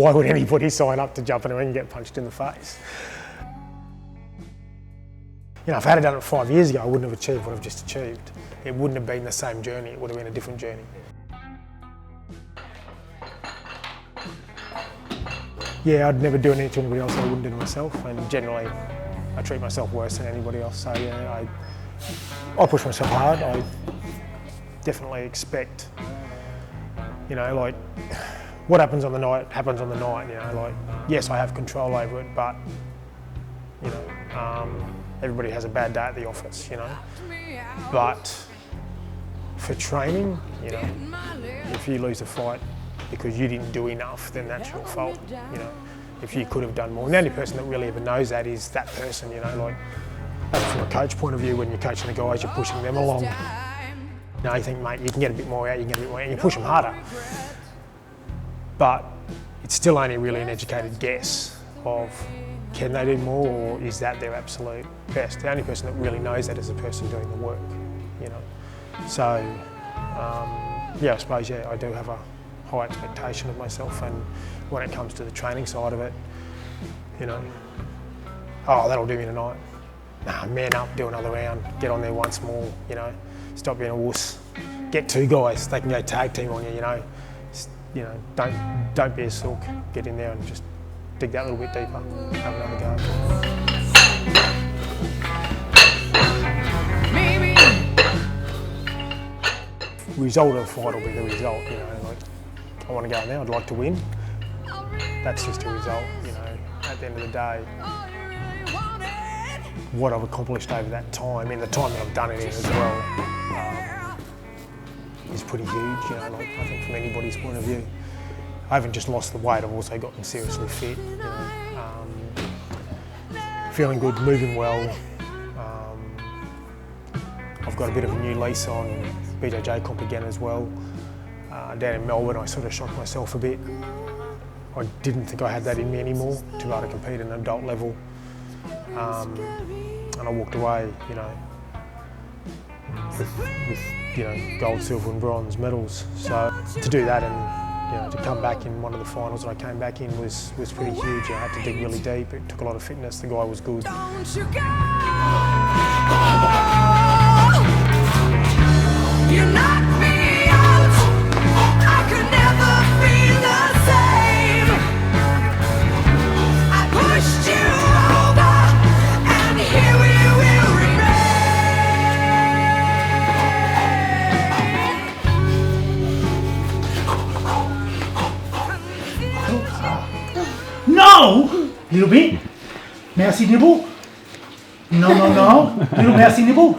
why would anybody sign up to jump in a ring and get punched in the face? You know, if I had done it 5 years ago, I wouldn't have achieved what I've just achieved. It wouldn't have been the same journey, it would have been a different journey. Yeah, I'd never do anything to anybody else I wouldn't do to myself, and generally I treat myself worse than anybody else, so yeah, I push myself hard. I definitely expect, you know, like, what happens on the night happens on the night, you know, like, yes, I have control over it, but, you know, everybody has a bad day at the office, you know. But for training, you know, if you lose a fight because you didn't do enough, then that's your fault, you know. If you could have done more. And the only person that really ever knows that is that person, you know, like, from a coach point of view, when you're coaching the guys, you're pushing them along. You know, you think, mate, you can get a bit more out, you can get a bit more out, and you push them harder. But it's still only really an educated guess of, can they do more, or is that their absolute best? The only person that really knows that is the person doing the work, you know. So, yeah, I suppose, yeah, I do have a high expectation of myself, and when it comes to the training side of it, you know, oh, that'll do me tonight. Nah, man up, do another round, get on there once more, you know, stop being a wuss. Get two guys, they can go tag team on you, you know. You know, don't be a silk, get in there and just dig that little bit deeper, have another go. Result of the fight will be the result, you know, like, I want to go in there, I'd like to win. That's just a result, you know, at the end of the day. What I've accomplished over that time, and the time that I've done it in as well, is pretty huge, you know, like, I think from anybody's point of view. I haven't just lost the weight, I've also gotten seriously fit, you know, feeling good, moving well. I've got a bit of a new lease on BJJ comp again as well. Down in Melbourne, I sort of shocked myself a bit. I didn't think I had that in me anymore to be able to compete at an adult level. And I walked away, you know, with you know, gold, silver and bronze medals. So to do that and, you know, to come back in one of the finals that I came back in was pretty huge. I had to dig really deep. It took a lot of fitness. The guy was good. Don't you go. You knocked me out. I could never be the same. I pushed you over, and here we will remain. No! Little bit. Merci nibble. No. Little merci nibble.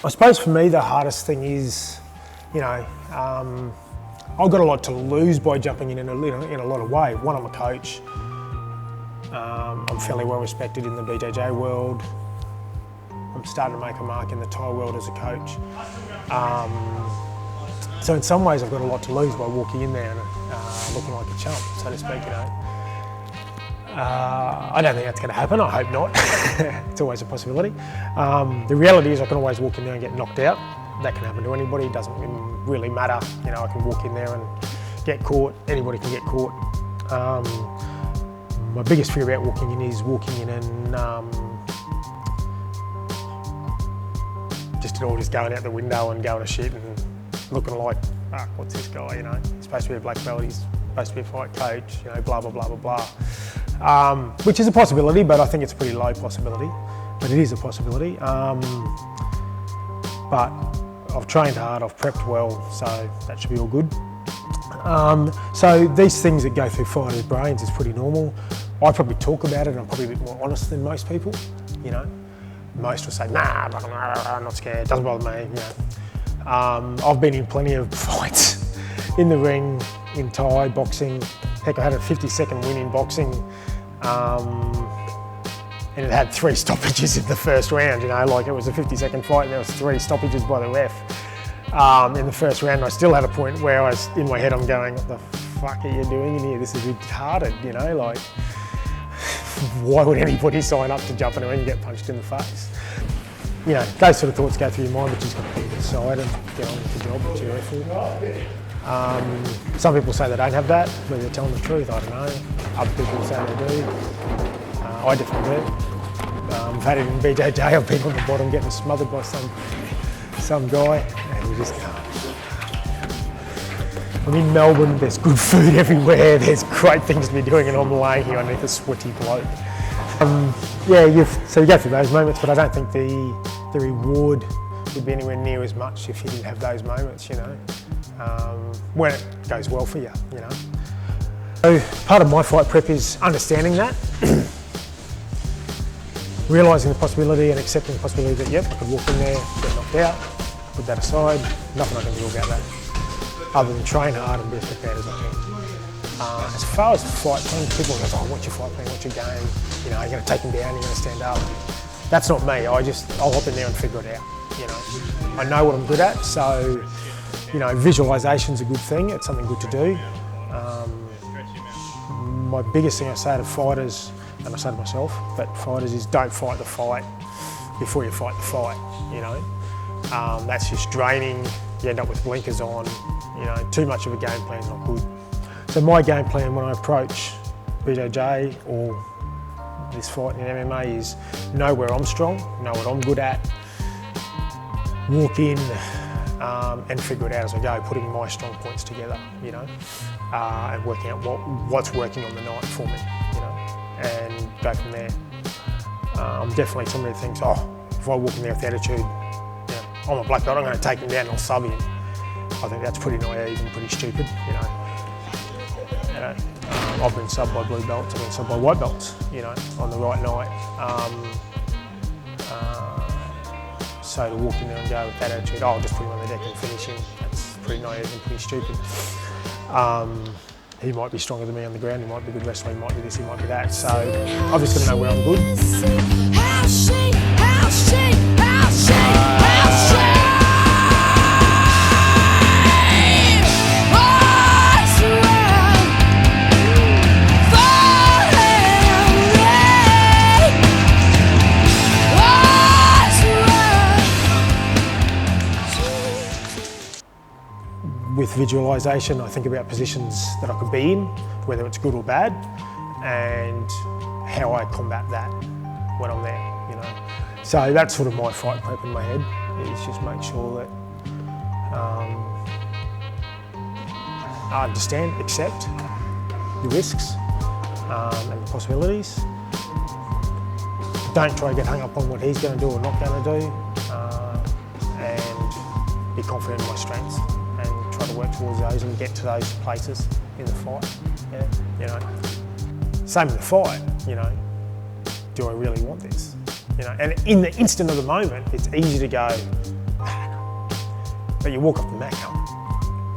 I suppose for me the hardest thing is, you know, I've got a lot to lose by jumping in a lot of ways. One, I'm a coach. I'm fairly well respected in the BJJ world. I'm starting to make a mark in the Thai world as a coach. So in some ways I've got a lot to lose by walking in there and looking like a chump, so to speak, you know. I don't think that's going to happen, I hope not. It's always a possibility. The reality is I can always walk in there and get knocked out. That can happen to anybody, it doesn't really matter. You know, I can walk in there and get caught, anybody can get caught. My biggest fear about walking in is walking in and just it all just going out the window and going to shit and looking like, fuck, what's this guy, you know? He's supposed to be a black belt, he's supposed to be a fight coach, you know, blah, blah, blah, blah, blah. Which is a possibility, but I think it's a pretty low possibility. But it is a possibility. But I've trained hard, I've prepped well, so that should be all good. So these things that go through fighters' brains is pretty normal. I probably talk about it and I'm probably a bit more honest than most people, you know. Most will say, nah, I'm not scared, it doesn't bother me, you know. I've been in plenty of fights in the ring, in Thai, boxing. Heck, I had a 50-second win in boxing. And it had 3 stoppages in the first round, you know, like it was a 50-second fight and there was 3 stoppages by the ref. In the first round, I still had a point where I was, in my head, I'm going, what the fuck are you doing in here? This is retarded, you know, like, why would anybody sign up to jump in a ring and get punched in the face? You know, those sort of thoughts go through your mind, but you just got to put it aside and get on with the job that you're there for. Some people say they don't have that, but they're telling the truth, I don't know. Other people say they do. I definitely do. I've had it in BJJ, I've been on the bottom getting smothered by some guy, and you just go. I'm in Melbourne, there's good food everywhere, there's great things to be doing, and I'm laying here underneath a sweaty bloke. So you go through those moments, but I don't think the reward would be anywhere near as much if you didn't have those moments, you know, when it goes well for you, you know. So part of my fight prep is understanding that, realising the possibility and accepting the possibility that, yep, I could walk in there, get knocked out, put that aside, nothing I can do about that, other than train hard and be as prepared as I can. As far as fight plan, people go, oh, what's your fight plan, what's your game? You know, you're going to take him down, you're going to stand up. That's not me, I'll hop in there and figure it out, you know. I know what I'm good at, so, you know, visualisation's a good thing, it's something good to do. My biggest thing I say to fighters, and I say to myself, but fighters, is don't fight the fight before you fight the fight, you know. That's just draining, you end up with blinkers on, you know, too much of a game plan's not good. So my game plan when I approach BJJ or this fight in MMA is know where I'm strong, know what I'm good at, walk in and figure it out as I go, putting my strong points together, you know, and working out what's working on the night for me, you know, and go from there. I'm definitely somebody who thinks, oh, if I walk in there with the attitude, you know, I'm a black belt, I'm going to take him down and I'll sub him. I think that's pretty naive and pretty stupid, you know. I've been subbed by blue belts, I've been subbed by white belts, you know, on the right night. So to walk in there and go with that attitude, oh, I'll just put him on the deck and finish him, that's pretty naive and pretty stupid. He might be stronger than me on the ground, he might be a good wrestler, he might be this, he might be that. So I've just got to know where I'm good. With visualisation, I think about positions that I could be in, whether it's good or bad, and how I combat that when I'm there, you know. So that's sort of my fight prep in my head, is just make sure that I understand, accept the risks and the possibilities. Don't try to get hung up on what he's going to do or not going to do, and be confident in my strengths. Try to work towards those and get to those places in the fight. Yeah, you know. Same in the fight, you know. Do I really want this? You know, and in the instant of the moment, it's easy to go, but you walk off the mat going,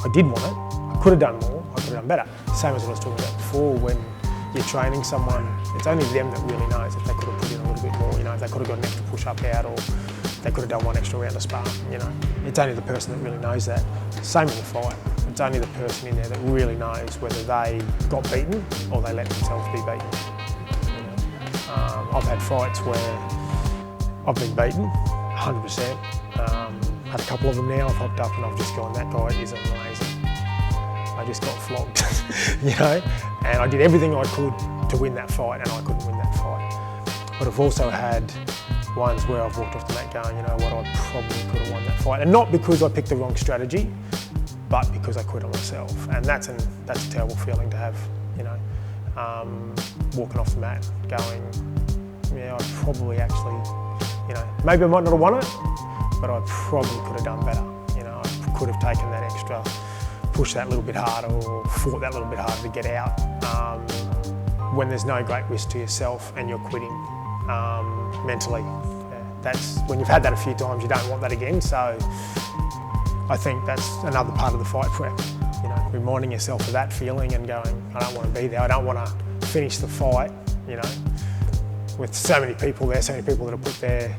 I did want it, I could have done more, I could have done better. Same as what I was talking about before, when you're training someone, it's only them that really knows if they could have put in a little bit more, you know, if they could have got an extra push up out, or they could have done one extra round of sparring, you know. It's only the person that really knows that. Same in the fight. It's only the person in there that really knows whether they got beaten or they let themselves be beaten. You know? I've had fights where I've been beaten, 100%. Had a couple of them now, I've hopped up and I've just gone, that guy is amazing. I just got flogged, you know? And I did everything I could to win that fight, and I couldn't win that fight. But I've also had ones where I've walked off the mat going, you know what, I probably could have won that fight. And not because I picked the wrong strategy, but because I quit on myself. And that's a terrible feeling to have, you know. Walking off the mat going, yeah, I probably actually, you know, maybe I might not have won it, but I probably could have done better. You know, I could have taken that extra, pushed that little bit harder, or fought that little bit harder to get out. When there's no great risk to yourself and you're quitting mentally. Yeah, that's when you've had that a few times, you don't want that again. So I think that's another part of the fight prep. You know, reminding yourself of that feeling and going, I don't want to be there. I don't want to finish the fight. You know, with so many people there, so many people that have put their,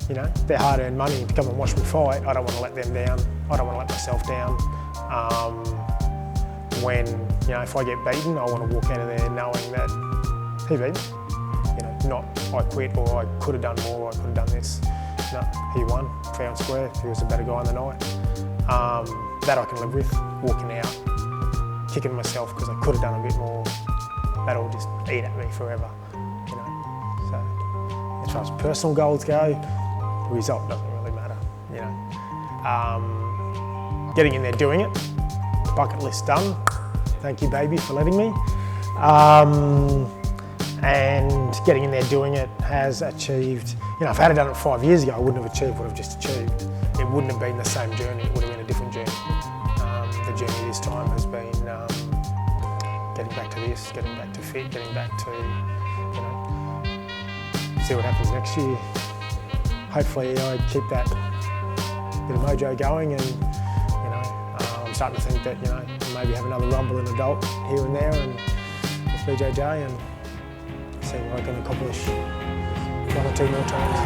you know, their hard-earned money to come and watch me fight. I don't want to let them down. I don't want to let myself down. When, you know, if I get beaten, I want to walk out of there knowing that he beat me. You know, not I quit, or I could have done more, or I could have done this. No, he won, fair and square. He was a better guy on the night. that I can live with, walking out, kicking myself because I could have done a bit more. That'll just eat at me forever, you know. So as far as personal goals go, the result doesn't really matter, you know. Getting in there, doing it, bucket list done. Thank you, baby, for letting me. And getting in there, doing it has achieved, you know, if I had done it 5 years ago, I wouldn't have achieved what I've just achieved. It wouldn't have been the same journey, it would have been a different journey. The journey this time has been getting back to this, getting back to fit, getting back to, you know, see what happens next year. Hopefully I keep that bit of mojo going, and, you know, I'm starting to think that, you know, maybe have another rumble in adult here and there and with BJJ, and see what I can accomplish 1 or 2 more times.